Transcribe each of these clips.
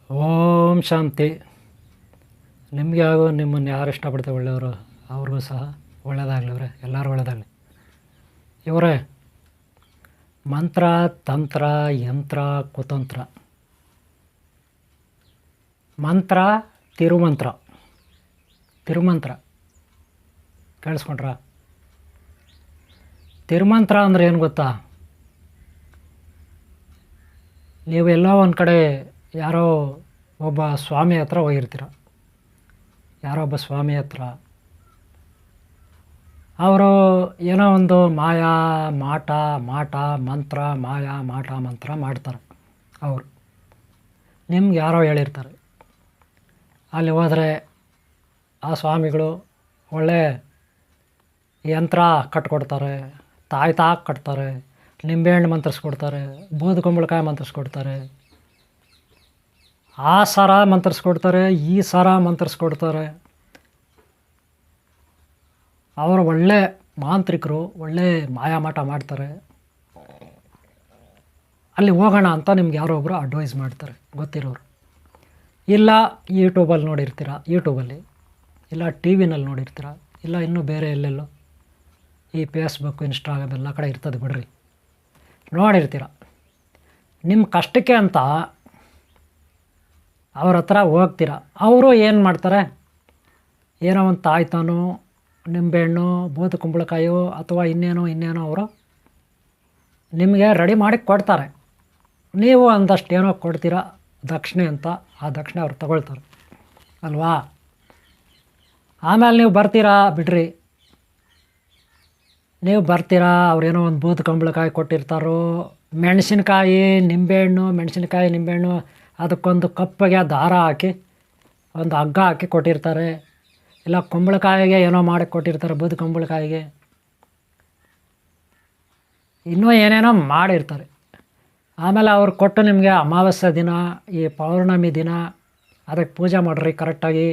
ಓಂ ಶಾಂತಿ. ನಿಮಗೆ ಹಾಗೂ ನಿಮ್ಮನ್ನು ಯಾರು ಇಷ್ಟಪಡ್ತಾರೆ ಒಳ್ಳೆಯವರು ಅವ್ರಿಗೂ ಸಹ ಒಳ್ಳೆಯದಾಗಲಿ. ಅವರೇ ಎಲ್ಲರೂ ಒಳ್ಳೆಯದಾಗಲಿ. ಇವರೇ ಮಂತ್ರ, ತಂತ್ರ, ಯಂತ್ರ, ಕುತಂತ್ರ. ಮಂತ್ರ, ತಿರುಮಂತ್ರ. ತಿರುಮಂತ್ರ ಕೇಳಿಸ್ಕೊಂಡ್ರ? ತಿರುಮಂತ್ರ ಅಂದರೆ ಏನು ಗೊತ್ತಾ? ನೀವು ಎಲ್ಲೋ ಒಂದು ಕಡೆ ಯಾರೋ ಒಬ್ಬ ಸ್ವಾಮಿ ಹತ್ರ ಹೋಗಿರ್ತೀರ. ಯಾರೋ ಒಬ್ಬ ಸ್ವಾಮಿ ಹತ್ರ ಅವರು ಏನೋ ಒಂದು ಮಾಟ ಮಂತ್ರ ಮಾಟ ಮಂತ್ರ ಮಾಡ್ತಾರೆ. ಅವರು ನಿಮ್ಗೆ ಯಾರೋ ಹೇಳಿರ್ತಾರೆ. ಅಲ್ಲಿ ಹೋದರೆ ಆ ಸ್ವಾಮಿಗಳು ಒಳ್ಳೆ ಯಂತ್ರ ಕಟ್ಕೊಡ್ತಾರೆ, ತಾಯ್ತಾಕ್ ಕಟ್ತಾರೆ, ನಿಂಬೆಹಣ್ಣು ಮಂತ್ರಿಸ್ಕೊಡ್ತಾರೆ, ಬೂದು ಕುಂಬಳಕಾಯಿ ಮಂತ್ರಿಸ್ಕೊಡ್ತಾರೆ, ಆ ಸರ ಮಂತ್ರಿಸ್ಕೊಡ್ತಾರೆ, ಈ ಸರ ಮಂತ್ರಿಸ್ಕೊಡ್ತಾರೆ. ಅವರು ಒಳ್ಳೆ ಮಾಂತ್ರಿಕರು, ಒಳ್ಳೆ ಮಾಯಾಮಾಟ ಮಾಡ್ತಾರೆ. ಅಲ್ಲಿ ಹೋಗೋಣ ಅಂತ ನಿಮ್ಗೆ ಯಾರೋ ಒಬ್ಬರು ಅಡ್ವೈಸ್ ಮಾಡ್ತಾರೆ, ಗೊತ್ತಿರೋರು. ಇಲ್ಲ ಯೂಟ್ಯೂಬಲ್ಲಿ ನೋಡಿರ್ತೀರ, ಯೂಟ್ಯೂಬಲ್ಲಿ ಇಲ್ಲ ಟಿ ವಿನಲ್ಲಿ ನೋಡಿರ್ತೀರ, ಇಲ್ಲ ಇನ್ನೂ ಬೇರೆ ಎಲ್ಲೆಲ್ಲೋ ಈ ಫೇಸ್ಬುಕ್, ಇನ್ಸ್ಟಾಗ್ರಾಮ್ ಎಲ್ಲ ಕಡೆ ಇರ್ತದೆ ಬಿಡ್ರಿ, ನೋಡಿರ್ತೀರ. ನಿಮ್ಮ ಕಷ್ಟಕ್ಕೆ ಅಂತ ಅವ್ರ ಹತ್ರ ಹೋಗ್ತೀರ. ಅವರು ಏನು ಮಾಡ್ತಾರೆ? ಏನೋ ಒಂದು ತಾಯ್ತಾನೋ, ನಿಂಬೆಹಣ್ಣು, ಬೂದು ಕುಂಬಳಕಾಯೋ ಅಥವಾ ಇನ್ನೇನೋ ಅವರು ನಿಮಗೆ ರೆಡಿ ಮಾಡಿ ಕೊಡ್ತಾರೆ. ನೀವು ಒಂದಷ್ಟು ಏನೋ ಕೊಡ್ತೀರ ದಕ್ಷಿಣೆ ಅಂತ. ಆ ದಕ್ಷಿಣೆ ಅವ್ರು ತಗೊಳ್ತಾರೆ ಅಲ್ವಾ? ಆಮೇಲೆ ನೀವು ಬರ್ತೀರಾ ಬಿಡ್ರಿ. ನೀವು ಬರ್ತೀರಾ, ಅವ್ರೇನೋ ಒಂದು ಬೂದು ಕುಂಬಳಕಾಯಿ ಕೊಟ್ಟಿರ್ತಾರೋ, ಮೆಣಸಿನ್ಕಾಯಿ ನಿಂಬೆಹಣ್ಣು ಅದಕ್ಕೊಂದು ಕಪ್ಪಗೆ ದಾರ ಹಾಕಿ ಒಂದು ಹಗ್ಗ ಹಾಕಿ ಕೊಟ್ಟಿರ್ತಾರೆ. ಇಲ್ಲ ಕುಂಬಳಕಾಯಿಗೆ ಏನೋ ಮಾಡಿ ಕೊಟ್ಟಿರ್ತಾರೆ, ಬೂದು ಕುಂಬಳಕಾಯಿಗೆ ಇನ್ನೂ ಏನೇನೋ ಮಾಡಿರ್ತಾರೆ. ಆಮೇಲೆ ಅವ್ರು ಕೊಟ್ಟು ನಿಮಗೆ ಅಮಾವಾಸ್ಯೆ ದಿನ, ಈ ಪೌರ್ಣಮಿ ದಿನ ಅದಕ್ಕೆ ಪೂಜೆ ಮಾಡಿರಿ ಕರೆಕ್ಟಾಗಿ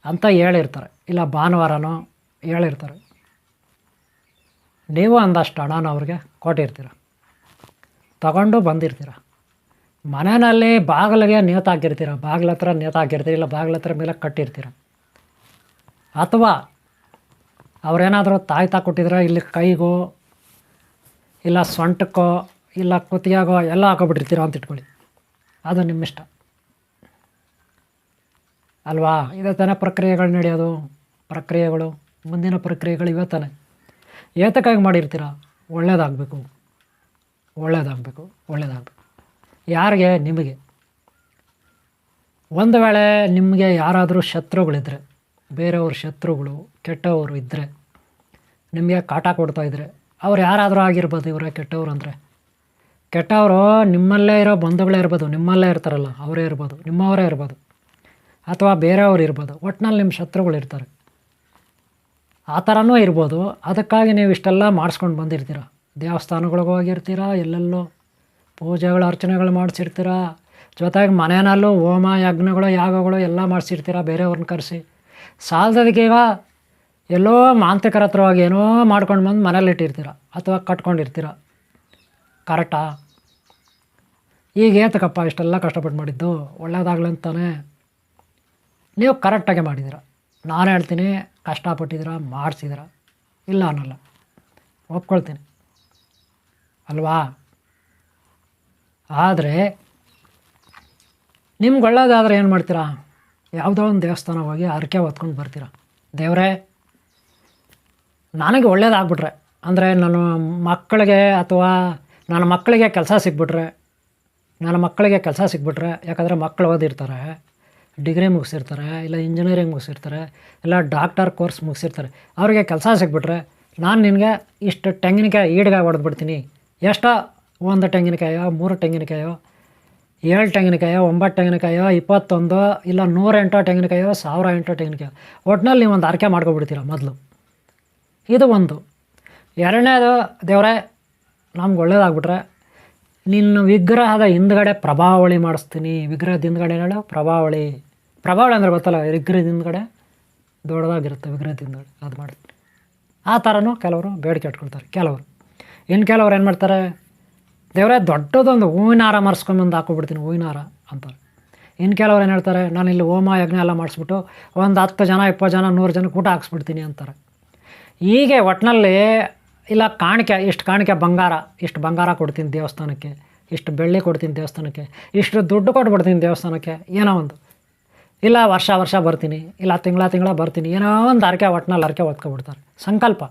ಅಂತ ಹೇಳಿರ್ತಾರೆ. ಇಲ್ಲ ಭಾನುವಾರನೋ ಹೇಳಿರ್ತಾರೆ. ನೀವು ಒಂದಷ್ಟು ಹಣನ ಅವ್ರಿಗೆ ಕೊಟ್ಟಿರ್ತೀರ, ತಗೊಂಡು ಬಂದಿರ್ತೀರ. ಮನೆಯಲ್ಲಿ ಬಾಗಿಲಿಗೆ ನೇತಾಕಿರ್ತೀರ, ಬಾಗಿಲ ಹತ್ರ ನೇತಾಕಿರ್ತೀರ, ಇಲ್ಲ ಬಾಗಿಲ ಹತ್ರ ಮೇಲೆ ಕಟ್ಟಿರ್ತೀರ. ಅಥವಾ ಅವರೇನಾದರೂ ತಾಯ್ತಾ ಕೊಟ್ಟಿದ್ರೆ ಇಲ್ಲಿ ಕೈಗೋ ಇಲ್ಲ ಸೊಂಟಕ್ಕೋ ಇಲ್ಲ ಕುತ್ತಿಗೆಗೋ ಎಲ್ಲ ಹಾಕೊಬಿಟ್ಟಿರ್ತೀರ ಅಂತ ಇಟ್ಕೊಳ್ಳಿ. ಅದು ನಿಮ್ಮಿಷ್ಟ ಅಲ್ವಾ? ಇದೇ ತಾನೇ ಪ್ರಕ್ರಿಯೆಗಳು ನಡೆಯೋದು. ಪ್ರಕ್ರಿಯೆಗಳು, ಮುಂದಿನ ಪ್ರಕ್ರಿಯೆಗಳು ಇವೇ ತಾನೆ. ಏತಕ್ಕಾಗಿ ಮಾಡಿರ್ತೀರ? ಒಳ್ಳೇದಾಗಬೇಕು. ಯಾರಿಗೆ? ನಿಮಗೆ. ಒಂದು ವೇಳೆ ನಿಮಗೆ ಯಾರಾದರೂ ಶತ್ರುಗಳಿದ್ದರೆ, ಬೇರೆಯವ್ರ ಶತ್ರುಗಳು ಕೆಟ್ಟವರು ಇದ್ದರೆ, ನಿಮಗೆ ಕಾಟ ಕೊಡ್ತಾಯಿದ್ರೆ, ಅವ್ರು ಯಾರಾದರೂ ಆಗಿರ್ಬೋದು. ಇವರೇ ಕೆಟ್ಟವರು ಅಂದರೆ ಕೆಟ್ಟವರು ನಿಮ್ಮಲ್ಲೇ ಇರೋ ಬಂಧುಗಳೇ ಇರ್ಬೋದು, ನಿಮ್ಮಲ್ಲೇ ಇರ್ತಾರಲ್ಲ ಅವರೇ ಇರ್ಬೋದು, ನಿಮ್ಮವರೇ ಇರ್ಬೋದು, ಅಥವಾ ಬೇರೆಯವ್ರು ಇರ್ಬೋದು. ಒಟ್ಟಿನಲ್ಲಿ ನಿಮ್ಮ ಶತ್ರುಗಳು ಇರ್ತಾರೆ. ಆ ಥರನೂ ಇರ್ಬೋದು. ಅದಕ್ಕಾಗಿ ನೀವು ಇಷ್ಟೆಲ್ಲ ಮಾಡಿಸ್ಕೊಂಡು ಬಂದಿರ್ತೀರ. ದೇವಸ್ಥಾನಗಳಿಗೆ ಹೋಗಿರ್ತೀರ, ಎಲ್ಲೆಲ್ಲೋ ಪೂಜೆಗಳು ಅರ್ಚನೆಗಳು ಮಾಡಿಸಿರ್ತೀರ. ಜೊತೆಗೆ ಮನೆಯಲ್ಲೂ ಹೋಮ ಯಜ್ಞಗಳು ಯಾಗಗಳು ಎಲ್ಲ ಮಾಡಿಸಿರ್ತೀರ ಬೇರೆಯವ್ರನ್ನ ಕರೆಸಿ. ಸಾಲದದಕ್ಕೀಗ ಎಲ್ಲೋ ಮಾಂತ್ರಿಕರ ಹತ್ರ ಹೋಗಿ ಏನೋ ಮಾಡ್ಕೊಂಡು ಬಂದು ಮನೇಲಿ ಇಟ್ಟಿರ್ತೀರ ಅಥವಾ ಕಟ್ಕೊಂಡಿರ್ತೀರ. ಕರೆಕ್ಟಾ? ಈಗ ಏತಕ್ಕಪ್ಪ ಇಷ್ಟೆಲ್ಲ ಕಷ್ಟಪಟ್ಟು ಮಾಡಿದ್ದು? ಒಳ್ಳೇದಾಗಲಿ ಅಂತಾನೆ ನೀವು ಕರೆಕ್ಟಾಗೆ ಮಾಡಿದ್ದೀರ. ನಾನು ಹೇಳ್ತೀನಿ, ಕಷ್ಟಪಟ್ಟಿದ್ದೀರ, ಮಾಡಿಸಿದ್ದೀರ, ಇಲ್ಲ ಅನ್ನಲ್ಲ, ಒಪ್ಕೊಳ್ತೀನಿ ಅಲ್ವಾ? ಆದರೆ ನಿಮ್ಗೆ ಒಳ್ಳೇದಾದರೆ ಏನು ಮಾಡ್ತೀರಾ? ಯಾವುದೋ ಒಂದು ದೇವಸ್ಥಾನ ಹೋಗಿ ಹರಕೆ ಹೊತ್ಕೊಂಡು ಬರ್ತೀರ. ದೇವರೇ ನನಗೆ ಒಳ್ಳೇದಾಗ್ಬಿಟ್ರೆ, ಅಂದರೆ ನನ್ನ ಮಕ್ಕಳಿಗೆ ಅಥವಾ ನನ್ನ ಮಕ್ಕಳಿಗೆ ಕೆಲಸ ಸಿಕ್ಬಿಟ್ರೆ, ಯಾಕಂದರೆ ಮಕ್ಕಳು ಓದಿರ್ತಾರೆ, ಡಿಗ್ರಿ ಮುಗಿಸಿರ್ತಾರೆ, ಇಲ್ಲ ಇಂಜಿನಿಯರಿಂಗ್ ಮುಗಿಸಿರ್ತಾರೆ, ಇಲ್ಲ ಡಾಕ್ಟರ್ ಕೋರ್ಸ್ ಮುಗಿಸಿರ್ತಾರೆ. ಅವರಿಗೆ ಕೆಲಸ ಸಿಕ್ಬಿಟ್ರೆ ನಾನು ನಿನಗೆ ಇಷ್ಟು ತೆಂಗಿನಕಾಯಿ ಈಡ್ಗಾಗಿ ಹೊಡೆದ್ಬಿಡ್ತೀನಿ. ಎಷ್ಟೋ 1 ತೆಂಗಿನಕಾಯೋ 3 ತೆಂಗಿನಕಾಯೋ 7 ತೆಂಗಿನಕಾಯೋ 9 ತೆಂಗಿನಕಾಯೋ 21 ಇಲ್ಲ 108 ತೆಂಗಿನಕಾಯೋ 1008 ತೆಂಗಿನಕಾಯೋ, ಒಟ್ಟಿನಲ್ಲಿ ನೀವು ಒಂದು ಅರ್ಕೆ ಮಾಡ್ಕೊಬಿಡ್ತೀರ ಮೊದಲು. ಇದು ಒಂದು. ಎರಡನೇದು, ದೇವರೇ ನಮ್ಗೆ ಒಳ್ಳೇದಾಗ್ಬಿಟ್ರೆ ನಿನ್ನ ವಿಗ್ರಹದ ಹಿಂದ್ಗಡೆ ಪ್ರಭಾವಳಿ ಮಾಡಿಸ್ತೀನಿ. ವಿಗ್ರಹದ ಹಿಂದ್ಗಡೆ ಹೇಳೋ ಪ್ರಭಾವಳಿ ಅಂದರೆ ಗೊತ್ತಲ್ಲ, ವಿಗ್ರಹದ ಹಿಂದ್ಗಡೆ ದೊಡ್ಡದಾಗಿರುತ್ತೆ, ವಿಗ್ರಹದ ಹಿಂದ್ಗಡೆ ಅದು ಮಾಡ್ತೀನಿ. ಆ ಥರನೂ ಕೆಲವರು ಬೇಡಿಕೆ ಇಟ್ಕೊಳ್ತಾರೆ. ಇನ್ನು ಕೆಲವ್ರು ಏನು ಮಾಡ್ತಾರೆ? ದೇವರೇ ದೊಡ್ಡದೊಂದು ಹೂವಿನ ಹಾರ ಮರೆಸ್ಕೊಂಬಂದು ಹಾಕ್ಕೊಬಿಡ್ತೀನಿ, ಹೂವಿನ ಹಾರ ಅಂತಾರೆ. ಇನ್ನು ಕೆಲವ್ರು ಏನು ಹೇಳ್ತಾರೆ, ನಾನು ಇಲ್ಲಿ ಹೋಮ ಯಜ್ಞ ಎಲ್ಲ ಮಾಡಿಸ್ಬಿಟ್ಟು ಒಂದು 10 ಜನ 20 ಜನ 100 ಜನಕ್ಕೆ ಊಟ ಹಾಕ್ಸ್ಬಿಡ್ತೀನಿ ಅಂತಾರೆ. ಹೀಗೆ ಒಟ್ಟಿನಲ್ಲಿ ಇಲ್ಲ ಕಾಣಿಕೆ, ಇಷ್ಟು ಕಾಣಿಕೆ ಬಂಗಾರ, ಇಷ್ಟು ಬಂಗಾರ ಕೊಡ್ತೀನಿ ದೇವಸ್ಥಾನಕ್ಕೆ, ಇಷ್ಟು ಬೆಳ್ಳಿ ಕೊಡ್ತೀನಿ ದೇವಸ್ಥಾನಕ್ಕೆ, ಇಷ್ಟು ದುಡ್ಡು ಕೊಟ್ಬಿಡ್ತೀನಿ ದೇವಸ್ಥಾನಕ್ಕೆ, ಏನೋ ಒಂದು, ಇಲ್ಲ ವರ್ಷ ಬರ್ತೀನಿ, ಇಲ್ಲ ತಿಂಗಳ ಬರ್ತೀನಿ, ಏನೋ ಒಂದು ಹರಕೆ, ಒಟ್ಟಿನಲ್ಲಿ ಹರಕೆ ಹೊತ್ಕೊಬಿಡ್ತಾರೆ, ಸಂಕಲ್ಪ.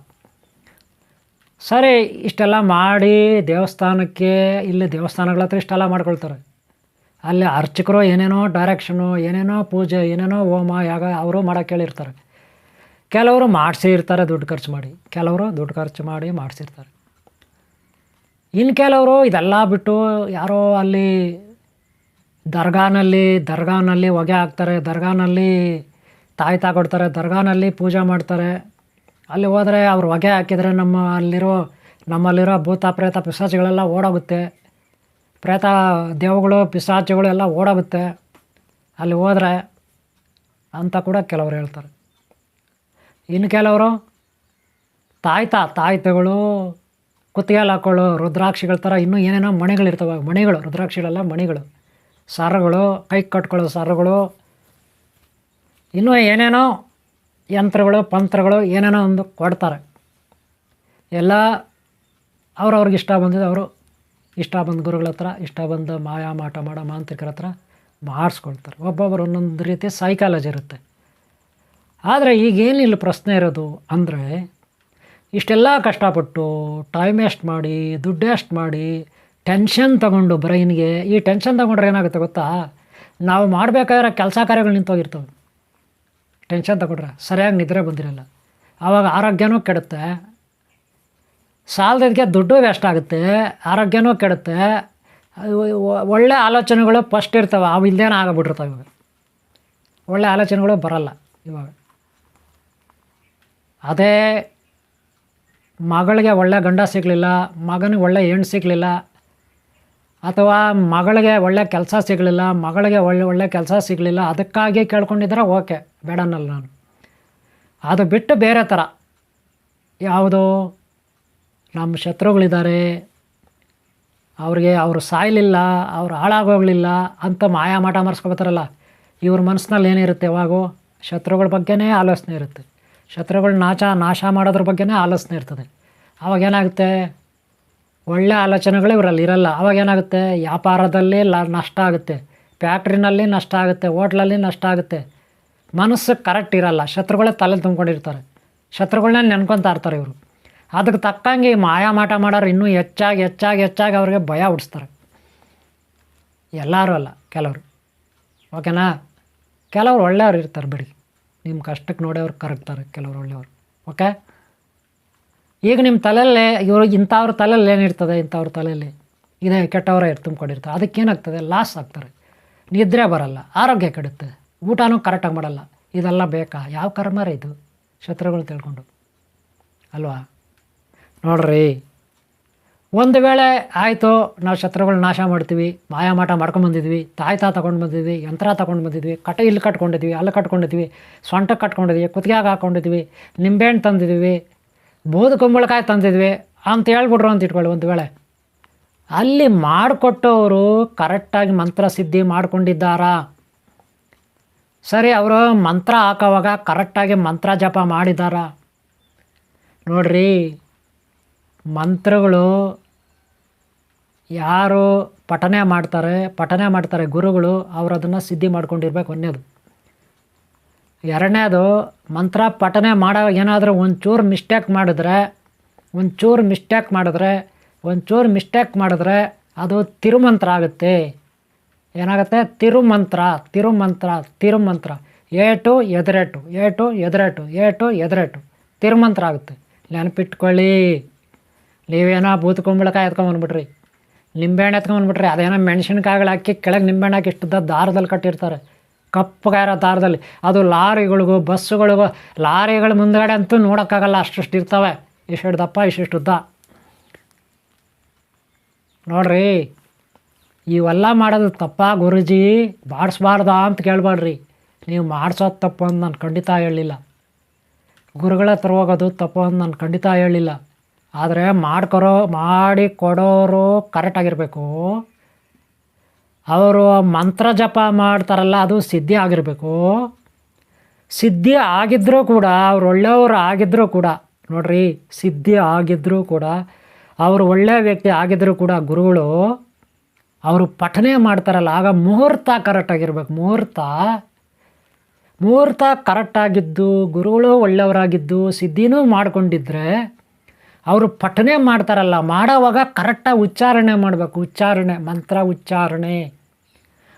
ಸರಿ, ಇಷ್ಟೆಲ್ಲ ಮಾಡಿ ದೇವಸ್ಥಾನಕ್ಕೆ, ಇಲ್ಲಿ ದೇವಸ್ಥಾನಗಳ ಹತ್ರ ಇಷ್ಟೆಲ್ಲ ಮಾಡ್ಕೊಳ್ತಾರೆ. ಅಲ್ಲಿ ಅರ್ಚಕರು ಏನೇನೋ ಡೈರೆಕ್ಷನು, ಏನೇನೋ ಪೂಜೆ, ಏನೇನೋ ಹೋಮ ಯಾಗ ಅವರು ಮಾಡೋಕ್ಕೆ ಹೇಳಿರ್ತಾರೆ. ಕೆಲವರು ಮಾಡಿಸಿರ್ತಾರೆ ದುಡ್ಡು ಖರ್ಚು ಮಾಡಿ, ಕೆಲವರು ದುಡ್ಡು ಖರ್ಚು ಮಾಡಿ ಮಾಡಿಸಿರ್ತಾರೆ. ಇನ್ನು ಕೆಲವರು ಇದೆಲ್ಲ ಬಿಟ್ಟು ಯಾರೋ ಅಲ್ಲಿ ದರ್ಗಾನಲ್ಲಿ ಹೊಗೆ ಹಾಕ್ತಾರೆ, ದರ್ಗಾನಲ್ಲಿ ತಾಯ್ತಾ ಕೊಡ್ತಾರೆ, ದರ್ಗಾನಲ್ಲಿ ಪೂಜೆ ಮಾಡ್ತಾರೆ. ಅಲ್ಲಿ ಹೋದರೆ ಅವ್ರು ಹೊಗೆ ಹಾಕಿದರೆ ನಮ್ಮಲ್ಲಿರೋ ಭೂತ ಪ್ರೇತ ಪಿಶಾಚಿಗಳೆಲ್ಲ ಓಡೋಗುತ್ತೆ, ಪ್ರೇತ ದೇವಗಳು ಪಿಶಾಚಿಗಳು ಎಲ್ಲ ಓಡೋಗುತ್ತೆ ಅಲ್ಲಿ ಹೋದರೆ ಅಂತ ಕೂಡ ಕೆಲವರು ಹೇಳ್ತಾರೆ. ಇನ್ನು ಕೆಲವರು ತಾಯ್ತಗಳು ಕುತ್ತಿಗೆಯಲ್ಲಿ ಹಾಕ್ಕೊಳ್ಳೋ ರುದ್ರಾಕ್ಷಿಗಳ ಥರ ಇನ್ನೂ ಏನೇನೋ ಮಣಿಗಳಿರ್ತವೆ, ಮಣಿಗಳು, ರುದ್ರಾಕ್ಷಿಗಳೆಲ್ಲ ಮಣಿಗಳು, ಸರಗಳು, ಕೈ ಕಟ್ಕೊಳ್ಳೋ ಸರಗಳು, ಇನ್ನೂ ಏನೇನೋ ಯಂತ್ರಗಳು ಪಂತ್ರಗಳು ಏನೇನೋ ಒಂದು ಕೊಡ್ತಾರೆ. ಎಲ್ಲ ಅವ್ರವ್ರಿಗೆ ಇಷ್ಟ ಬಂದಿದ್ದು ಅವರು ಇಷ್ಟ ಬಂದ ಗುರುಗಳ ಹತ್ರ, ಇಷ್ಟ ಬಂದ ಮಾಯಾ ಮಾಟ ಮಾಡೋ ಮಾಂತ್ರಿಕರ ಹತ್ರ ಮಾಡಿಸ್ಕೊಳ್ತಾರೆ. ಒಬ್ಬೊಬ್ಬರು ಒಂದೊಂದು ರೀತಿ ಸೈಕಾಲಜಿ ಇರುತ್ತೆ. ಆದರೆ ಈಗೇನಿಲ್ಲ ಪ್ರಶ್ನೆ ಇರೋದು ಅಂದರೆ, ಇಷ್ಟೆಲ್ಲ ಕಷ್ಟಪಟ್ಟು ಟೈಮ್ ವೇಸ್ಟ್ ಮಾಡಿ, ದುಡ್ಡು ವೇಸ್ಟ್ ಮಾಡಿ, ಟೆನ್ಷನ್ ತಗೊಂಡು ಬ್ರೈನ್ಗೆ, ಈ ಟೆನ್ಷನ್ ತಗೊಂಡ್ರೆ ಏನಾಗುತ್ತೆ ಗೊತ್ತಾ, ನಾವು ಮಾಡಬೇಕಾದ್ರೆ ಕೆಲಸ ಕಾರ್ಯಗಳು ನಿಂತೋಗಿರ್ತವೆ. ಟೆನ್ಷನ್ ತಗೊಂಡ್ರೆ ಸರಿಯಾಗಿ ನಿದ್ರೆ ಬಂದಿರಲ್ಲ, ಆವಾಗ ಆರೋಗ್ಯನೂ ಕೆಡುತ್ತೆ, ಸಾಲದಕ್ಕೆ ದುಡ್ಡು ವೇಸ್ಟ್ ಆಗುತ್ತೆ, ಆರೋಗ್ಯನೂ ಕೆಡುತ್ತೆ. ಒಳ್ಳೆ ಆಲೋಚನೆಗಳು ಫಸ್ಟ್ ಇರ್ತವೆ, ಅವು ಇಲ್ಲದೇನೋ ಆಗಿಬಿಟ್ಟಿರ್ತವೆ. ಇವಾಗ ಒಳ್ಳೆ ಆಲೋಚನೆಗಳು ಬರಲ್ಲ. ಇವಾಗ ಅದೇ ಮಗಳಿಗೆ ಒಳ್ಳೆ ಗಂಡ ಸಿಗಲಿಲ್ಲ, ಮಗನಿಗೆ ಒಳ್ಳೆ ಹೆಣ್ಣು ಸಿಗಲಿಲ್ಲ, ಅಥವಾ ಮಗಳಿಗೆ ಒಳ್ಳೆ ಕೆಲಸ ಸಿಗಲಿಲ್ಲ, ಮಗಳಿಗೆ ಒಳ್ಳೆ ಕೆಲಸ ಸಿಗಲಿಲ್ಲ, ಅದಕ್ಕಾಗಿ ಕೇಳ್ಕೊಂಡಿದ್ರೆ ಓಕೆ, ಬೇಡ ಅನ್ನಲ್ಲ ನಾನು. ಅದು ಬಿಟ್ಟು ಬೇರೆ ಥರ ಯಾವುದು, ನಮ್ಮ ಶತ್ರುಗಳಿದ್ದಾರೆ, ಅವರು ಸಾಯಲಿಲ್ಲ, ಅವ್ರು ಹಾಳಾಗೋಗಲಿಲ್ಲ ಅಂತ ಮಾಯಾ ಮಾಟ ಮರೆಸ್ಕೊಳ್ತಾರಲ್ಲ, ಇವ್ರ ಮನಸ್ಸಿನಲ್ಲಿ ಏನಿರುತ್ತೆ ಯಾವಾಗೂ ಶತ್ರುಗಳ ಬಗ್ಗೆನೇ ಆಲೋಚನೆ ಇರುತ್ತೆ, ಶತ್ರುಗಳ ನಾಶ ಮಾಡೋದ್ರ ಬಗ್ಗೆನೇ ಆಲೋಚನೆ ಇರ್ತದೆ. ಆವಾಗೇನಾಗುತ್ತೆ, ಒಳ್ಳೆ ಆಲೋಚನೆಗಳು ಇವರಲ್ಲಿ ಇರಲ್ಲ. ಆವಾಗೇನಾಗುತ್ತೆ, ವ್ಯಾಪಾರದಲ್ಲಿ ನಷ್ಟ ಆಗುತ್ತೆ, ಫ್ಯಾಕ್ಟ್ರಿನಲ್ಲಿ ನಷ್ಟ ಆಗುತ್ತೆ, ಹೋಟ್ಲಲ್ಲಿ ನಷ್ಟ ಆಗುತ್ತೆ, ಮನಸ್ಸು ಕರೆಕ್ಟ್ ಇರಲ್ಲ, ಶತ್ರುಗಳೇ ತಲೆ ತುಂಬ್ಕೊಂಡಿರ್ತಾರೆ, ಶತ್ರುಗಳನ್ನೇ ನೆನ್ಕೊತಾ ಇರ್ತಾರೆ ಇವರು. ಅದಕ್ಕೆ ತಕ್ಕಂಗೆ ಮಾಯಾ ಮಾಟ ಮಾಡೋರು ಇನ್ನೂ ಹೆಚ್ಚಾಗಿ ಅವ್ರಿಗೆ ಭಯ ಹುಟ್ಟಿಸ್ತಾರೆ. ಎಲ್ಲರೂ ಅಲ್ಲ, ಕೆಲವರು, ಓಕೆನಾ. ಕೆಲವ್ರು ಒಳ್ಳೆಯವ್ರು ಇರ್ತಾರೆ ಬಿಡಿ, ನಿಮ್ಮ ಕಷ್ಟಕ್ಕೆ ನೋಡಿ ಅವ್ರು ಕರಗ್ತಾರೆ, ಕೆಲವರು ಒಳ್ಳೆಯವರು, ಓಕೆ. ಈಗ ನಿಮ್ಮ ತಲೆಯಲ್ಲೇ ಇಂಥವ್ರ ತಲೆಯಲ್ಲಿ ಏನಿರ್ತದೆ, ಇಂಥವ್ರ ತಲೆಯಲ್ಲಿ ಇದೇ ಕೆಟ್ಟವರೇ ತುಂಬ್ಕೊಂಡಿರ್ತಾರೆ. ಅದಕ್ಕೇನಾಗ್ತದೆ, ಲಾಸ್ ಆಗ್ತಾರೆ, ನಿದ್ರೆ ಬರಲ್ಲ, ಆರೋಗ್ಯ ಕೆಡುತ್ತೆ, ಊಟನೂ ಕರೆಕ್ಟಾಗಿ ಮಾಡಲ್ಲ. ಇದೆಲ್ಲ ಬೇಕಾ? ಯಾವ ಕರ್ಮರೇ ಇದು, ಶತ್ರುಗಳು ತಿಳ್ಕೊಂಡು ಅಲ್ವಾ. ನೋಡ್ರಿ, ಒಂದು ವೇಳೆ ಆಯಿತು, ನಾವು ಶತ್ರುಗಳು ನಾಶ ಮಾಡ್ತೀವಿ, ಮಾಯಾಮಾಟ ಮಾಡ್ಕೊಂಬಂದಿದ್ವಿ, ತಾಯ್ತಾ ತೊಗೊಂಡು ಬಂದಿದ್ವಿ, ಯಂತ್ರ ತೊಗೊಂಡು ಬಂದಿದ್ವಿ, ಇಲ್ಲಿ ಕಟ್ಕೊಂಡಿದ್ವಿ, ಅಲ್ಲಿ ಕಟ್ಕೊಂಡಿದ್ವಿ, ಸೊಂಟಕ್ಕೆ ಕಟ್ಕೊಂಡಿದ್ವಿ, ಕುತ್ತಿಗೆಗೆ ಹಾಕ್ಕೊಂಡಿದ್ವಿ, ನಿಂಬೆಹಣ್ಣು ತಂದಿದ್ವಿ, ಬೂದು ಕುಂಬಳಕಾಯಿ ತಂದಿದ್ವಿ ಅಂತ ಹೇಳ್ಬಿಟ್ರು ಅಂತ ಇಟ್ಕೊಳ್ಳಿ. ಒಂದು ವೇಳೆ ಅಲ್ಲಿ ಮಾಡಿಕೊಟ್ಟವರು ಕರೆಕ್ಟಾಗಿ ಮಂತ್ರ ಸಿದ್ಧಿ ಮಾಡ್ಕೊಂಡಿದ್ದಾರಾ? ಸರಿ, ಅವರು ಮಂತ್ರ ಹಾಕೋವಾಗ ಕರೆಕ್ಟಾಗಿ ಮಂತ್ರ ಜಪ ಮಾಡಿದ್ದಾರಾ? ನೋಡ್ರಿ, ಮಂತ್ರಗಳು ಯಾರು ಪಠನೆ ಮಾಡ್ತಾರೆ ಗುರುಗಳು, ಅವರು ಅದನ್ನು ಸಿದ್ಧಿ ಮಾಡ್ಕೊಂಡಿರ್ಬೇಕು. ಒಂದೇದು. ಎರಡನೇದು, ಮಂತ್ರ ಪಠನೆ ಮಾಡೋವಾಗ ಏನಾದರೂ ಒಂಚೂರು ಮಿಸ್ಟೇಕ್ ಮಾಡಿದ್ರೆ ಅದು ತಿರುಮಂತ್ರ ಆಗುತ್ತೆ. ಏನಾಗುತ್ತೆ? ತಿರುಮಂತ್ರ. ಏಟು ಎದುರೇಟು ತಿರುಮಂತ್ರ ಆಗುತ್ತೆ. ನೆನಪಿಟ್ಕೊಳ್ಳಿ. ನೀವೇನೋ ಬೂತು ಕುಂಬಳಕಾಯಿ ಎತ್ಕೊಂಡ್ಬಂದ್ಬಿಟ್ರಿ, ನಿಂಬೆಹಣ್ಣು ಎತ್ಕೊಂಡ್ಬಂದ್ಬಿಟ್ರಿ, ಅದೇನೋ ಮೆಣಸಿನ್ಕಾಯಿಗಳು ಹಾಕಿ ಕೆಳಗೆ ನಿಂಬೆಹಣ್ಣು ಹಾಕಿ ಇಷ್ಟುದ್ದ ದಾರದಲ್ಲಿ ಕಟ್ಟಿರ್ತಾರೆ, ಕಪ್ಪಗಾಯಿರೋ ದಾರದಲ್ಲಿ. ಅದು ಲಾರಿಗಳಿಗೂ ಬಸ್ಸುಗಳಿಗೂ, ಲಾರಿಗಳ ಮುಂದ್ಗಡೆ ಅಂತೂ ನೋಡೋಕ್ಕಾಗಲ್ಲ, ಅಷ್ಟು ಇರ್ತವೆ, ಇಷ್ಟು ದಪ್ಪ ಇಷ್ಟುದ್ದ. ನೋಡ್ರಿ, ಇವೆಲ್ಲ ಮಾಡೋದು ತಪ್ಪ ಗುರುಜಿ, ಮಾಡಿಸ್ಬಾರ್ದ ಅಂತ ಕೇಳಬೇಡ್ರಿ. ನೀವು ಮಾಡಿಸೋದು ತಪ್ಪು ಅಂತ ನಾನು ಖಂಡಿತ ಹೇಳಿಲ್ಲ, ಗುರುಗಳ ಹತ್ರ ಹೋಗೋದು ತಪ್ಪು ಅಂತ ನಾನು ಖಂಡಿತ ಹೇಳಿಲ್ಲ. ಆದರೆ ಮಾಡಿ ಕೊಡೋರು ಕರೆಕ್ಟಾಗಿರಬೇಕು. ಅವರು ಮಂತ್ರ ಜಪ ಮಾಡ್ತಾರಲ್ಲ ಅದು ಸಿದ್ಧಿ ಆಗಿರಬೇಕು. ಸಿದ್ಧಿ ಆಗಿದ್ದರೂ ಕೂಡ ಅವ್ರು ಒಳ್ಳೆಯವರು ಆಗಿದ್ದರೂ ಕೂಡ ನೋಡ್ರಿ, ಸಿದ್ಧಿ ಆಗಿದ್ದರೂ ಕೂಡ ಅವರು ಒಳ್ಳೆಯ ವ್ಯಕ್ತಿ ಆಗಿದ್ದರೂ ಕೂಡ ಗುರುಗಳು ಅವರು ಪಠನೆ ಮಾಡ್ತಾರಲ್ಲ, ಆಗ ಮುಹೂರ್ತ ಕರೆಕ್ಟಾಗಿರ್ಬೇಕು. ಮುಹೂರ್ತ ಕರೆಕ್ಟಾಗಿದ್ದು ಗುರುಗಳು ಒಳ್ಳೆಯವರಾಗಿದ್ದು ಸಿದ್ಧಿನೂ ಮಾಡ್ಕೊಂಡಿದ್ರೆ ಅವರು ಪಠನೆ ಮಾಡ್ತಾರಲ್ಲ, ಮಾಡೋವಾಗ ಕರೆಕ್ಟಾಗಿ ಉಚ್ಚಾರಣೆ ಮಾಡಬೇಕು. ಮಂತ್ರ ಉಚ್ಚಾರಣೆ.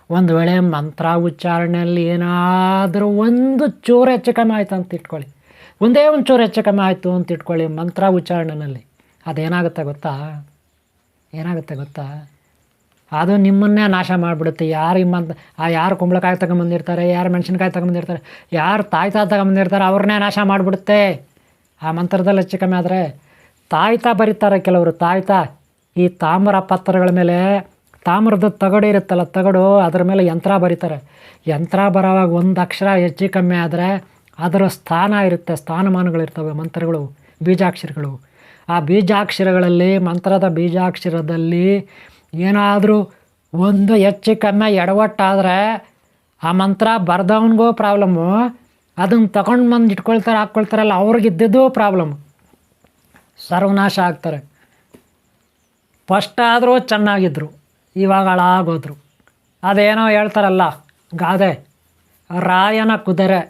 ಒಂದು ವೇಳೆ ಮಂತ್ರ ಉಚ್ಚಾರಣೆಯಲ್ಲಿ ಏನಾದರೂ ಒಂದು ಚೂರು ಹೆಚ್ಚು ಕಮ್ಮಿ ಆಯಿತು ಅಂತ ಇಟ್ಕೊಳ್ಳಿ, ಒಂದೇ ಒಂದು ಚೂರು ಹೆಚ್ಚು ಕಮ್ಮಿ ಆಯಿತು ಅಂತ ಇಟ್ಕೊಳ್ಳಿ ಮಂತ್ರ ಉಚ್ಚಾರಣೆಯಲ್ಲಿ, ಅದೇನಾಗುತ್ತೆ ಗೊತ್ತಾ? ಅದು ನಿಮ್ಮನ್ನೇ ನಾಶ ಮಾಡಿಬಿಡುತ್ತೆ. ಯಾರು ಕುಂಬಳಕಾಯಿ ತಗೊಂಬಂದಿರ್ತಾರೆ, ಯಾರು ಮೆಣಸಿನ್ಕಾಯಿ ತಗೊಂಬಂದಿರ್ತಾರೆ, ಯಾರು ತಾಯ್ತಾ ತಗೊಂಬಂದಿರ್ತಾರೆ ಅವ್ರನ್ನೇ ನಾಶ ಮಾಡಿಬಿಡುತ್ತೆ ಆ ಮಂತ್ರದಲ್ಲಿ ಹೆಚ್ಚು ಕಮ್ಮಿ ಆದರೆ. ತಾಯ್ತಾ ಬರೀತಾರೆ ಕೆಲವರು, ಈ ತಾಮ್ರ ಪತ್ರಗಳ ಮೇಲೆ ತಾಮ್ರದ ತಗಡು ಇರುತ್ತಲ್ಲ, ಅದರ ಮೇಲೆ ಯಂತ್ರ ಬರೀತಾರೆ. ಯಂತ್ರ ಬರೋವಾಗ ಒಂದು ಅಕ್ಷರ ಹೆಚ್ಚು ಕಮ್ಮಿ ಆದರೆ ಅದರ ಸ್ಥಾನ ಇರುತ್ತೆ, ಸ್ಥಾನಮಾನಗಳಿರ್ತವೆ ಮಂತ್ರಗಳು, ಬೀಜಾಕ್ಷರಗಳು. ಆ ಬೀಜಾಕ್ಷರಗಳಲ್ಲಿ, ಮಂತ್ರದ ಬೀಜಾಕ್ಷರದಲ್ಲಿ ಏನಾದರೂ ಒಂದು ಹೆಚ್ಚು ಕಮ್ಮಿ ಎಡವಟ್ಟಾದರೆ ಆ ಮಂತ್ರ ಬರ್ದವನಿಗೂ ಪ್ರಾಬ್ಲಮ್ಮು, ಅದನ್ನು ತಗೊಂಡು ಬಂದು ಹಾಕ್ಕೊಳ್ತಾರಲ್ಲ ಅವ್ರಿಗಿದ್ದದ್ದು ಪ್ರಾಬ್ಲಮ್, ಸರ್ವನಾಶ ಆಗ್ತಾರೆ. ಫಸ್ಟ್ ಆದರೂ ಚೆನ್ನಾಗಿದ್ದರು, ಇವಾಗ ಹಾಳಾಗೋದ್ರು. ಅದೇನೋ ಹೇಳ್ತಾರಲ್ಲ ಗಾದೆ, ರಾಯನ ಕುದುರೆ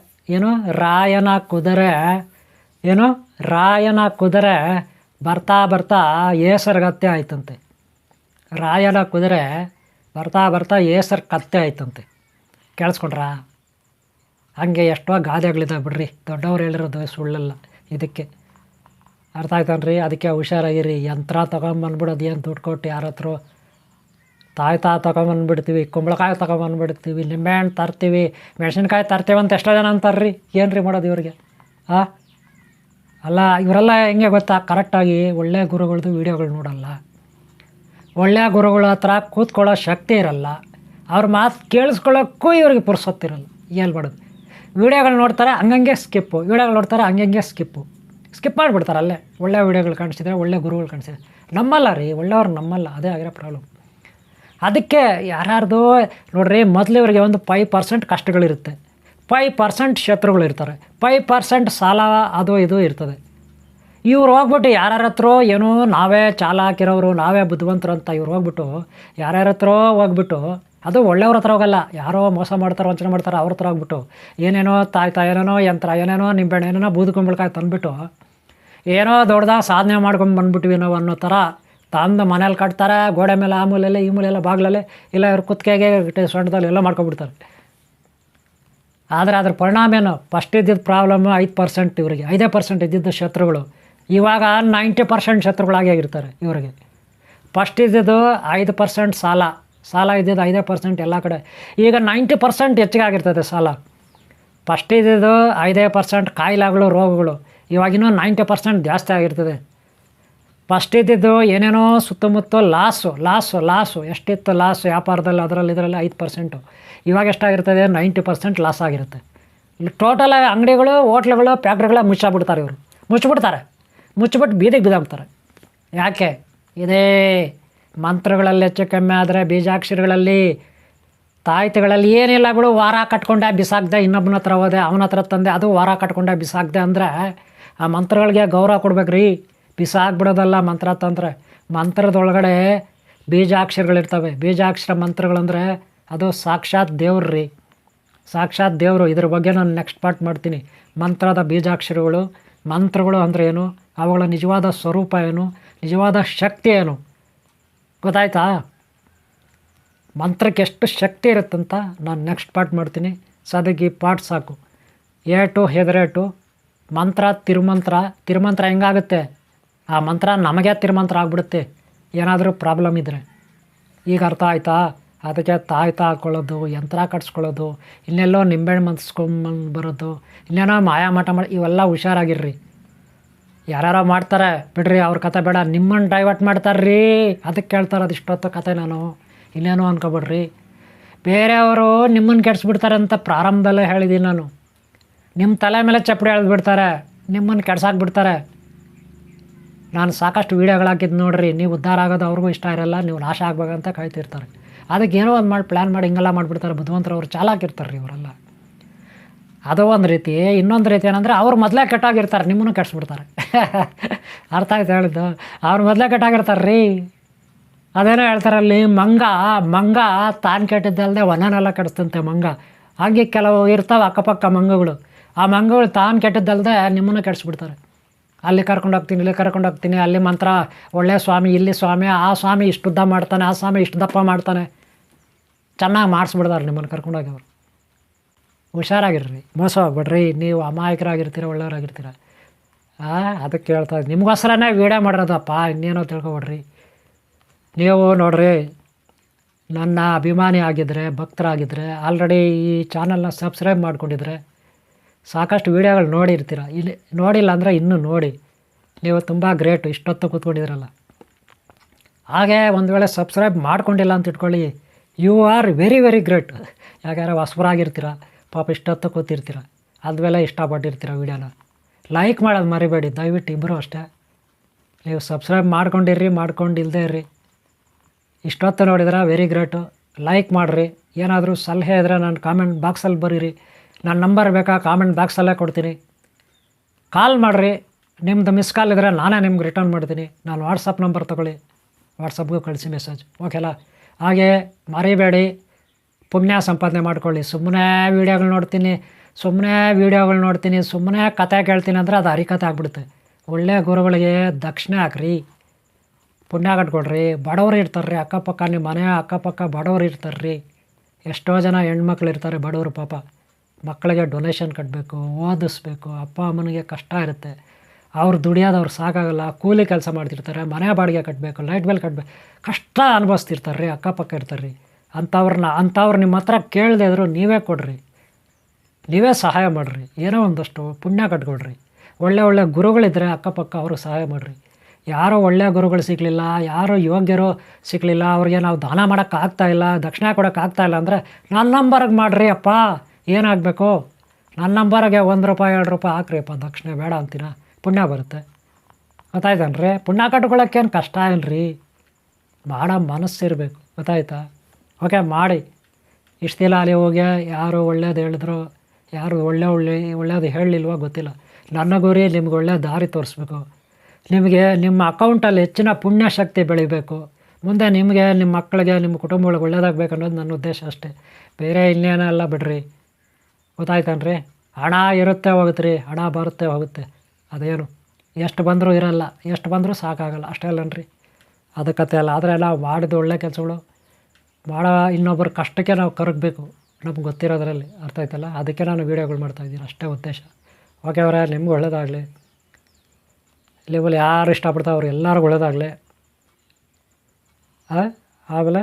ಬರ್ತಾ ಏಸರ್ಗತ್ತೆ ಆಯ್ತಂತೆ. ರಾಯನ ಕುದುರೆ ಬರ್ತಾ ಏಸರ್ ಕತ್ತೆ ಆಯ್ತಂತೆ. ಕೇಳಿಸ್ಕೊಂಡ್ರಾ? ಹಾಗೆ ಎಷ್ಟೋ ಗಾದೆಗಳಿದ್ದಾವೆ ಬಿಡ್ರಿ, ದೊಡ್ಡವ್ರು ಹೇಳಿರೋದು ಸುಳ್ಳಲ್ಲ. ಇದಕ್ಕೆ ಅರ್ಥ ಆಯ್ತಾನ್ರಿ? ಅದಕ್ಕೆ ಹುಷಾರಾಗಿರಿ. ಯಂತ್ರ ತೊಗೊಂಬಂದ್ಬಿಡೋದು ಏನು ದುಡ್ಡು ಕೊಟ್ಟು ಯಾರ ಹತ್ರ ತಾಯ್ತಾ ತೊಗೊಂಬಂದ್ಬಿಡ್ತೀವಿ, ಕುಂಬಳಕಾಯಿ ತೊಗೊಂಬಂದ್ಬಿಡ್ತೀವಿ, ನಿಂಬೆಹಣ್ಣು ತರ್ತೀವಿ, ಮೆಣಸಿನ್ಕಾಯಿ ತರ್ತೀವಿ ಅಂತ ಎಷ್ಟೋ ಜನ ಅಂತಾರ್ರಿ. ಏನು ರೀ ಮಾಡೋದು ಇವ್ರಿಗೆ? ಅಲ್ಲ, ಇವರೆಲ್ಲ ಹೆಂಗೆ ಗೊತ್ತಾ? ಕರೆಕ್ಟಾಗಿ ಒಳ್ಳೆಯ ಗುರುಗಳದ್ದು ವೀಡಿಯೋಗಳು ನೋಡಲ್ಲ, ಒಳ್ಳೆಯ ಗುರುಗಳ ಹತ್ರ ಕೂತ್ಕೊಳ್ಳೋ ಶಕ್ತಿ ಇರಲ್ಲ, ಅವ್ರ ಮಾತು ಕೇಳಿಸ್ಕೊಳ್ಳೋಕ್ಕೂ ಇವ್ರಿಗೆ ಪುರ್ಸೊತ್ತಿರಲ್ಲ. ಏನು ಮಾಡೋದು? ವೀಡಿಯೋಗಳು ನೋಡ್ತಾರೆ ಹಂಗಂಗೆ ಸ್ಕಿಪ್ ಮಾಡಿಬಿಡ್ತಾರೆ ಅಲ್ಲೇ. ಒಳ್ಳೆಯ ವೀಡಿಯೋಗಳು ಕಾಣಿಸಿದ್ರೆ, ಒಳ್ಳೆಯ ಗುರುಗಳು ಕಾಣಿಸಿದ್ರೆ ನಮ್ಮಲ್ಲ ರೀ, ಒಳ್ಳೆಯವ್ರು ನಮ್ಮಲ್ಲ. ಅದೇ ಆಗಿರೋ ಪ್ರಾಬ್ಲಮ್. ಅದಕ್ಕೆ ಯಾರ್ಯಾರ್ದು ನೋಡ್ರಿ, ಮೊದಲು ಇವರಿಗೆ ಒಂದು 5% ಕಷ್ಟಗಳಿರುತ್ತೆ, 5% ಶತ್ರುಗಳಿರ್ತಾರೆ, 5% ಸಾಲ ಅದು ಇದು ಇರ್ತದೆ. ಇವ್ರು ಹೋಗ್ಬಿಟ್ಟು ಯಾರ್ಯಾರ ಹತ್ರ ಏನೋ ನಾವೇ ಚಾಲಾಕಿರೋರು, ನಾವೇ ಬುದ್ಧಿವಂತರು ಅಂತ ಇವ್ರು ಯಾರ್ಯಾರ ಹತ್ರ ಹೋಗ್ಬಿಟ್ಟು, ಅದು ಒಳ್ಳೆಯವ್ರ ಹತ್ರ ಹೋಗಲ್ಲ, ಯಾರೋ ಮೋಸ ಮಾಡ್ತಾರೆ, ವಂಚನೆ ಮಾಡ್ತಾರೆ, ಅವ್ರ ಹತ್ರ ಹೋಗ್ಬಿಟ್ಟು ಏನೇನೋ ಏನೇನೋ ಯಂತ್ರ, ಏನೇನೋ ನಿಂಬೆಹಣ್ಣು, ಏನೇನೋ ಬೂದು ಕುಂಬಳಕಾಯಿ ತಂದುಬಿಟ್ಟು ಏನೋ ದೊಡ್ಡದಾಗ ಸಾಧನೆ ಮಾಡ್ಕೊಂಡು ಬಂದುಬಿಟ್ವಿ ನಾವು ಅನ್ನೋ ಥರ ತಂದು ಮನೇಲಿ ಕಟ್ತಾರೆ, ಗೋಡೆ ಮೇಲೆ ಆ ಮೂಲೆಯಲ್ಲೇ ಈ ಮೂಲೆಯಲ್ಲ ಬಾಗಿಲಲ್ಲೇ, ಇಲ್ಲ ಇವ್ರ ಕುತ್ತಿಗೆಗೆ ಸೊಂಟದಲ್ಲಿ ಎಲ್ಲ ಮಾಡ್ಕೊಬಿಡ್ತಾರೆ. ಆದರೆ ಅದ್ರ ಪರಿಣಾಮ ಏನು? ಫಸ್ಟ್ ಇದ್ದಿದ್ದು ಪ್ರಾಬ್ಲಮ್ಮು 5% ಇವರಿಗೆ, 5% ಇದ್ದಿದ್ದು ಶತ್ರುಗಳು ಇವಾಗ 90% ಶತ್ರುಗಳಾಗಿ ಆಗಿರ್ತಾರೆ ಇವರಿಗೆ. ಫಸ್ಟ್ ಇದ್ದಿದ್ದು 5% ಸಾಲ ಇದ್ದಿದ್ದು 5% ಎಲ್ಲ ಕಡೆ, ಈಗ 90% ಹೆಚ್ಚಿಗೆ ಆಗಿರ್ತದೆ ಸಾಲ. ಫಸ್ಟ್ ಇದ್ದಿದ್ದು 5% ಕಾಯಿಲೆಗಳು, ರೋಗಗಳು, ಇವಾಗಿನ್ನೂ 90% ಜಾಸ್ತಿ ಆಗಿರ್ತದೆ. ಫಸ್ಟ್ ಇದ್ದಿದ್ದು ಏನೇನೋ ಸುತ್ತಮುತ್ತ ಲಾಸು ಎಷ್ಟಿತ್ತು ಲಾಸು ವ್ಯಾಪಾರದಲ್ಲಿ, ಅದರಲ್ಲಿ ಇದರಲ್ಲಿ 5%, ಇವಾಗ ಎಷ್ಟಾಗಿರ್ತದೆ? 90% ಲಾಸ್ ಆಗಿರುತ್ತೆ. ಇಲ್ಲಿ ಟೋಟಲ್ ಅಂಗಡಿಗಳು, ಹೋಟ್ಲುಗಳು, ಫ್ಯಾಕ್ಟ್ರಿಗಳ ಮುಚ್ಚಾಬಿಡ್ತಾರೆ ಇವರು, ಮುಚ್ಚಿಬಿಟ್ಟು ಬೀದಿಗೆ ಬಿದ್ದಾಗ್ತಾರೆ. ಯಾಕೆ? ಇದೇ ಮಂತ್ರಗಳಲ್ಲಿ ಹೆಚ್ಚು ಕಮ್ಮಿ ಆದರೆ, ಬೀಜಾಕ್ಷರಗಳಲ್ಲಿ, ತಾಯ್ತಿಗಳಲ್ಲಿ ಏನಿಲ್ಲ ಬಿಡು, ವಾರ ಕಟ್ಕೊಂಡೆ ಬಿಸಾಕ್ದೆ, ಇನ್ನೊಬ್ಬನ ಹತ್ರ ಹೋದೆ, ಅವನ ಹತ್ರ ತಂದೆ, ಅದು ವಾರ ಕಟ್ಕೊಂಡೆ ಬಿಸಾಕ್ದೆ ಅಂದರೆ ಆ ಮಂತ್ರಗಳಿಗೆ ಗೌರವ ಕೊಡ್ಬೇಕ್ರಿ. ಬಿಸಾಕ್ಬಿಡೋದಲ್ಲ ಮಂತ್ರ ತಂದರೆ. ಮಂತ್ರದೊಳಗಡೆ ಬೀಜಾಕ್ಷರಗಳಿರ್ತವೆ. ಬೀಜಾಕ್ಷರ ಮಂತ್ರಗಳಂದರೆ ಅದು ಸಾಕ್ಷಾತ್ ದೇವ್ರು ರೀ, ಸಾಕ್ಷಾತ್ ದೇವರು. ಇದ್ರ ಬಗ್ಗೆ ನಾನು ನೆಕ್ಸ್ಟ್ ಪಾರ್ಟ್ ಮಾಡ್ತೀನಿ. ಮಂತ್ರದ ಬೀಜಾಕ್ಷರಗಳು, ಮಂತ್ರಗಳು ಅಂದರೆ ಏನು, ಅವುಗಳ ನಿಜವಾದ ಸ್ವರೂಪ ಏನು, ನಿಜವಾದ ಶಕ್ತಿ ಏನು ಗೊತ್ತಾಯ್ತಾ? ಮಂತ್ರಕ್ಕೆ ಎಷ್ಟು ಶಕ್ತಿ ಇರುತ್ತಂತ ನಾನು ನೆಕ್ಸ್ಟ್ ಪಾರ್ಟ್ ಮಾಡ್ತೀನಿ. ಸದ್ಯಕ್ಕೆ ಈ ಪಾರ್ಟ್ ಸಾಕು. ಏಟು ಹೆದರೇಟು, ಮಂತ್ರ ತಿರುಮಂತ್ರ ಹೆಂಗಾಗುತ್ತೆ? ಆ ಮಂತ್ರ ನಮಗೆ ತಿರುಮಂತ್ರ ಆಗಿಬಿಡುತ್ತೆ ಏನಾದರೂ ಪ್ರಾಬ್ಲಮ್ ಇದ್ದರೆ. ಈಗ ಅರ್ಥ ಆಯ್ತಾ? ಅದಕ್ಕೆ ತಾಯ್ತಾ ಹಾಕ್ಕೊಳ್ಳೋದು, ಯಂತ್ರ ಕಟ್ಸ್ಕೊಳ್ಳೋದು, ಇನ್ನೆಲ್ಲೋ ನಿಂಬೆಹಣ್ಣು ಮಂತ್ಸ್ಕೊಂಬಂದು ಬರೋದು, ಇನ್ನೇನೋ ಮಾಯಾಮಾಟ ಮಾಡಿ, ಇವೆಲ್ಲ ಹುಷಾರಾಗಿರ್ರಿ. ಯಾರ್ಯಾರೋ ಮಾಡ್ತಾರೆ ಬಿಡ್ರಿ, ಅವ್ರ ಕತೆ ಬೇಡ, ನಿಮ್ಮನ್ನು ಡೈವರ್ಟ್ ಮಾಡ್ತಾರ್ರೀ. ಅದಕ್ಕೆ ಕೇಳ್ತಾರೆ ಅದಿಷ್ಟೊತ್ತು ಕತೆ. ನಾನು ಇನ್ನೇನೋ ಅನ್ಕೊಬಿಡ್ರಿ. ಬೇರೆಯವರು ನಿಮ್ಮನ್ನು ಕೆಡಿಸ್ಬಿಡ್ತಾರೆ ಅಂತ ಪ್ರಾರಂಭದಲ್ಲೇ ಹೇಳಿದ್ದೀನಿ ನಾನು. ನಿಮ್ಮ ತಲೆ ಮೇಲೆ ಚಪ್ಪಡಿ ಎಳೆದ್ಬಿಡ್ತಾರೆ, ನಿಮ್ಮನ್ನು ಕೆಡ್ಸಾಕ್ಬಿಡ್ತಾರೆ. ನಾನು ಸಾಕಷ್ಟು ವೀಡಿಯೋಗಳು ಹಾಕಿದ್ದು ನೋಡ್ರಿ. ನೀವು ಉದ್ಧಾರ ಆಗೋದು ಅವ್ರಿಗೂ ಇಷ್ಟ ಇರಲ್ಲ, ನೀವು ನಾಶ ಆಗ್ಬೇಕಂತ ಕಾಯ್ತಿರ್ತಾರೆ. ಅದಕ್ಕೆ ಏನೋ ಒಂದು ಮಾಡಿ ಪ್ಲ್ಯಾನ್ ಮಾಡಿ ಹಿಂಗೆಲ್ಲ ಮಾಡಿಬಿಡ್ತಾರೆ. ಬುದ್ಧಿವಂತರವ್ರು ಚಾಲಾಕಿರ್ತಾರೆ ರೀ ಇವರೆಲ್ಲ. ಅದು ಒಂದು ರೀತಿ. ಇನ್ನೊಂದು ರೀತಿ ಏನಂದರೆ ಅವ್ರು ಮೊದಲೇ ಕೆಟ್ಟಾಗಿರ್ತಾರೆ, ನಿಮ್ಮನ್ನು ಕೆಡಿಸ್ಬಿಡ್ತಾರೆ. ಅರ್ಥ ಆಯ್ತು ಹೇಳಿದ್ದು? ಅವ್ರು ಮೊದಲೇ ಕೆಟ್ಟಾಗಿರ್ತಾರೆ ರೀ. ಅದೇನೋ ಹೇಳ್ತಾರಲ್ಲಿ, ಮಂಗ ತಾನು ಕೆಟ್ಟಿದ್ದಲ್ಲದೆ ವನನೆಲ್ಲ ಕೆಡಿಸ್ತಂತೆ ಮಂಗ. ಹಾಗೆ ಕೆಲವು ಇರ್ತಾವೆ ಅಕ್ಕಪಕ್ಕ ಮಂಗಗಳು. ಆ ಮಂಗಗಳು ತಾನು ಕೆಟ್ಟಿದ್ದಲ್ಲದೆ ನಿಮ್ಮನ್ನು ಕೆಡಿಸ್ಬಿಡ್ತಾರೆ. ಅಲ್ಲಿ ಕರ್ಕೊಂಡೋಗ್ತೀನಿ, ಇಲ್ಲಿ ಕರ್ಕೊಂಡೋಗ್ತೀನಿ, ಅಲ್ಲಿ ಮಂತ್ರ ಒಳ್ಳೆಯ ಸ್ವಾಮಿ, ಇಲ್ಲಿ ಸ್ವಾಮಿ, ಆ ಸ್ವಾಮಿ ಇಷ್ಟು ಉದ್ದ ಮಾಡ್ತಾನೆ, ಆ ಸ್ವಾಮಿ ಇಷ್ಟು ದಪ್ಪ ಮಾಡ್ತಾನೆ, ಚೆನ್ನಾಗಿ ಮಾಡಿಸ್ಬಿಡ್ತಾರೆ ನಿಮ್ಮನ್ನು ಕರ್ಕೊಂಡೋಗಿ ಅವರು. ಹುಷಾರಾಗಿರ್ರಿ, ಮೋಸ ಹೋಗ್ಬಿಡ್ರಿ. ನೀವು ಅಮಾಯಕರಾಗಿರ್ತೀರ, ಒಳ್ಳೆಯವರಾಗಿರ್ತೀರ. ಅದಕ್ಕೆ ಹೇಳ್ತಾ ಇದ್ದೀನಿ, ನಿಮಗೋಸ್ಕರನೇ ವೀಡಿಯೋ ಮಾಡಿರೋದಪ್ಪ, ಇನ್ನೇನೋ ತಿಳ್ಕೊಬೇಡ್ರಿ. ನೀವು ನೋಡ್ರಿ, ನನ್ನ ಅಭಿಮಾನಿ ಆಗಿದ್ದರೆ, ಭಕ್ತರಾಗಿದ್ದರೆ, ಆಲ್ರೆಡಿ ಈ ಚಾನಲ್ನ ಸಬ್ಸ್ಕ್ರೈಬ್ ಮಾಡ್ಕೊಂಡಿದ್ರೆ, ಸಾಕಷ್ಟು ವೀಡಿಯೋಗಳು ನೋಡಿರ್ತೀರ. ಇಲ್ಲಿ ನೋಡಿಲ್ಲ ಅಂದರೆ ಇನ್ನೂ ನೋಡಿ. ನೀವು ತುಂಬ ಗ್ರೇಟು, ಇಷ್ಟೊತ್ತು ಕೂತ್ಕೊಂಡಿದ್ರಲ್ಲ. ಹಾಗೆ ಒಂದು ವೇಳೆ ಸಬ್ಸ್ಕ್ರೈಬ್ ಮಾಡ್ಕೊಂಡಿಲ್ಲ ಅಂತ ಇಟ್ಕೊಳ್ಳಿ, you are very very great. ಯಾಕಂದರೆ ಹೊಸಬರಾಗಿರ್ತೀರ, ಪಾಪ ಇಷ್ಟೊತ್ತು ಕೂತಿರ್ತೀರ, ಅದ್ಮೇಲೆ ಇಷ್ಟಪಟ್ಟಿರ್ತೀರ ವೀಡಿಯೋನ. ಲೈಕ್ ಮಾಡೋದು ಮರಿಬೇಡಿ ದಯವಿಟ್ಟು, ಇಬ್ಬರು ಅಷ್ಟೇ. ನೀವು ಸಬ್ಸ್ಕ್ರೈಬ್ ಮಾಡ್ಕೊಂಡಿರ್ರಿ, ಮಾಡ್ಕೊಂಡಿಲ್ಲದೆ ಇರ್ರಿ. ಇಷ್ಟೊತ್ತು ನೋಡಿದ್ರೆ ವೆರಿ ಗ್ರೇಟು. ಲೈಕ್ ಮಾಡಿರಿ. ಏನಾದರೂ ಸಲಹೆ ಇದ್ದರೆ ನಾನು ಕಾಮೆಂಟ್ ಬಾಕ್ಸಲ್ಲಿ ಬರೀರಿ. ನನ್ನ ನಂಬರ್ ಬೇಕಾ ಕಾಮೆಂಟ್ ಬಾಕ್ಸಲ್ಲೇ ಕೊಡ್ತೀನಿ. ಕಾಲ್ ಮಾಡಿರಿ. ನಿಮ್ಮದು ಮಿಸ್ ಕಾಲ್ ಇದ್ದರೆ ನಾನೇ ನಿಮ್ಗೆ ರಿಟರ್ನ್ ಮಾಡ್ತೀನಿ. ನಾನು ವಾಟ್ಸಪ್ ನಂಬರ್ ತೊಗೊಳ್ಳಿ, ವಾಟ್ಸಪ್ಗೂ ಕಳಿಸಿ ಮೆಸೇಜ್, ಓಕೆಲಾ? ಹಾಗೆ ಮರಿಬೇಡಿ, ಪುಣ್ಯ ಸಂಪಾದನೆ ಮಾಡ್ಕೊಳ್ಳಿ. ಸುಮ್ಮನೆ ವೀಡಿಯೋಗಳು ನೋಡ್ತೀನಿ, ಸುಮ್ಮನೆ ಕತೆ ಕೇಳ್ತೀನಿ ಅಂದರೆ ಅದು ಹರಿಕತೆ ಆಗ್ಬಿಡುತ್ತೆ. ಒಳ್ಳೆಯ ಗುರುಗಳಿಗೆ ದಕ್ಷಿಣೆ ಹಾಕ್ರಿ, ಪುಣ್ಯ ಕಟ್ಕೊಳ್ರಿ. ಬಡವರು ಇರ್ತಾರೆ ರೀ ಅಕ್ಕಪಕ್ಕ, ನಿಮ್ಮ ಮನೆ ಅಕ್ಕಪಕ್ಕ ಬಡವರು ಇರ್ತಾರೆ ರೀ. ಎಷ್ಟೋ ಜನ ಹೆಣ್ಮಕ್ಳು ಇರ್ತಾರೆ ಬಡವರು, ಪಾಪ ಮಕ್ಕಳಿಗೆ ಡೊನೇಷನ್ ಕಟ್ಟಬೇಕು, ಓದಿಸ್ಬೇಕು, ಅಪ್ಪ ಅಮ್ಮನಿಗೆ ಕಷ್ಟ ಇರುತ್ತೆ. ಅವ್ರು ದುಡಿಯೋದವ್ರು ಸಾಕಾಗಲ್ಲ, ಕೂಲಿ ಕೆಲಸ ಮಾಡ್ತಿರ್ತಾರೆ, ಮನೆ ಬಾಡಿಗೆ ಕಟ್ಟಬೇಕು, ಲೈಟ್ ಬಿಲ್ ಕಟ್ಟಬೇಕು, ಕಷ್ಟ ಅನುಭವಿಸ್ತಿರ್ತಾರೆ ರೀ, ಅಕ್ಕಪಕ್ಕ ಇರ್ತಾರೆ ರೀ. ಅಂಥವ್ರು ನಿಮ್ಮ ಹತ್ರ ಕೇಳದೆ ಇದ್ರು ನೀವೇ ಕೊಡ್ರಿ, ನೀವೇ ಸಹಾಯ ಮಾಡಿರಿ. ಏನೋ ಒಂದಷ್ಟು ಪುಣ್ಯ ಕಟ್ಕೊಳ್ರಿ. ಒಳ್ಳೆ ಗುರುಗಳಿದ್ದರೆ ಅಕ್ಕಪಕ್ಕ ಅವ್ರಿಗೆ ಸಹಾಯ ಮಾಡಿರಿ. ಯಾರೋ ಒಳ್ಳೆಯ ಗುರುಗಳು ಸಿಗಲಿಲ್ಲ, ಯಾರೋ ಯೋಗ್ಯರು ಸಿಗಲಿಲ್ಲ, ಅವ್ರಿಗೆ ನಾವು ದಾನ ಮಾಡೋಕ್ಕಾಗ್ತಾಯಿಲ್ಲ, ದಕ್ಷಿಣ ಕೊಡೋಕ್ಕಾಗ್ತಾಯಿಲ್ಲ ಅಂದರೆ ನನ್ನ ನಂಬರ್ಗೆ ಮಾಡಿರಿ ಅಪ್ಪ. ಏನಾಗಬೇಕು, ನನ್ನ ನಂಬರ್ಗೆ ₹1 ₹2 ಹಾಕ್ರಿ ಅಪ್ಪ, ದಕ್ಷಿಣ ಬೇಡ ಅಂತೀನ, ಪುಣ್ಯ ಬರುತ್ತೆ. ಗೊತ್ತಾಯ್ತನ್ರಿ? ಪುಣ್ಯ ಕಟ್ಕೊಳ್ಳೋಕ್ಕೇನು ಕಷ್ಟ ಇಲ್ಲರಿ, ಮಾಡೋ ಮನಸ್ಸಿರಬೇಕು. ಗೊತ್ತಾಯ್ತಾ? ಓಕೆ, ಮಾಡಿ. ಇಷ್ಟು ದಿನ ಅಲ್ಲಿ ಹೋಗಿ ಯಾರು ಒಳ್ಳೇದು ಹೇಳಿದ್ರು, ಯಾರು ಒಳ್ಳೇದು ಹೇಳಲಿಲ್ವೋ ಗೊತ್ತಿಲ್ಲ. ನನ್ನ ಗುರಿ ನಿಮ್ಗೆ ಒಳ್ಳೆಯ ದಾರಿ ತೋರಿಸ್ಬೇಕು. ನಿಮಗೆ ನಿಮ್ಮ ಅಕೌಂಟಲ್ಲಿ ಹೆಚ್ಚಿನ ಪುಣ್ಯಶಕ್ತಿ ಬೆಳಿಬೇಕು. ಮುಂದೆ ನಿಮಗೆ, ನಿಮ್ಮ ಮಕ್ಕಳಿಗೆ, ನಿಮ್ಮ ಕುಟುಂಬಗಳಿಗೆ ಒಳ್ಳೇದಾಗಬೇಕು ಅನ್ನೋದು ನನ್ನ ಉದ್ದೇಶ ಅಷ್ಟೇ. ಬೇರೆ ಇನ್ನೇನಲ್ಲ ಬಿಡ್ರಿ. ಗೊತ್ತಾಯ್ತನ್ರಿ? ಹಣ ಇರುತ್ತೆ ಹೋಗುತ್ತೆ ರೀ, ಹಣ ಬರುತ್ತೆ ಹೋಗುತ್ತೆ. ಅದೇನು ಎಷ್ಟು ಬಂದರೂ ಇರಲ್ಲ, ಎಷ್ಟು ಬಂದರೂ ಸಾಕಾಗಲ್ಲ, ಅಷ್ಟೇ ಅಲ್ಲನ್ರಿ? ಅದು ಕತೆ ಅಲ್ಲ. ಆದರೆ ನಾವು ಮಾಡಿದ ಒಳ್ಳೆ ಕೆಲಸಗಳು ಮಾಡೋ ಇನ್ನೊಬ್ಬರ ಕಷ್ಟಕ್ಕೆ ನಾವು ಕರಗಬೇಕು, ನಮ್ಗೆ ಗೊತ್ತಿರೋದ್ರಲ್ಲಿ. ಅರ್ಥ ಆಯ್ತಲ್ಲ? ಅದಕ್ಕೆ ನಾನು ವೀಡಿಯೋಗಳು ಮಾಡ್ತಾಯಿದ್ದೀನಿ, ಅಷ್ಟೇ ಉದ್ದೇಶ. ಓಕೆ ಅವರೇ, ನಿಮ್ಗೆ ಒಳ್ಳೇದಾಗಲಿ. ಲೆವೆಲ್ ಯಾರು ಇಷ್ಟಪಡ್ತಾವೆ ಅವ್ರು ಎಲ್ಲರಿಗೂ ಒಳ್ಳೇದಾಗಲಿ. ಆಮೇಲೆ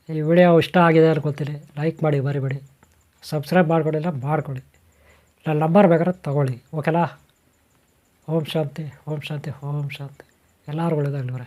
ಈ ವಿಡಿಯೋ ಇಷ್ಟ ಆಗಿದೆ ಅನ್ಕೊತೀನಿ, ಲೈಕ್ ಮಾಡಿ ಮರಿಬೇಡಿ. ಸಬ್ಸ್ಕ್ರೈಬ್ ಮಾಡ್ಕೊಂಡಿಲ್ಲ ಮಾಡ್ಕೊಳ್ಳಿ. ನನ್ನ ನಂಬರ್ ಬೇಕಾದ್ರೆ ತೊಗೊಳ್ಳಿ, ಓಕೆನಾ? ಓಂ ಶಾಂತಿ, ಓಂ ಶಾಂತಿ, ಓಂ ಶಾಂತಿ. ಎಲ್ಲರಿಗೂ ಒಳ್ಳೇದಾಗಲಿ ಅವರೇ.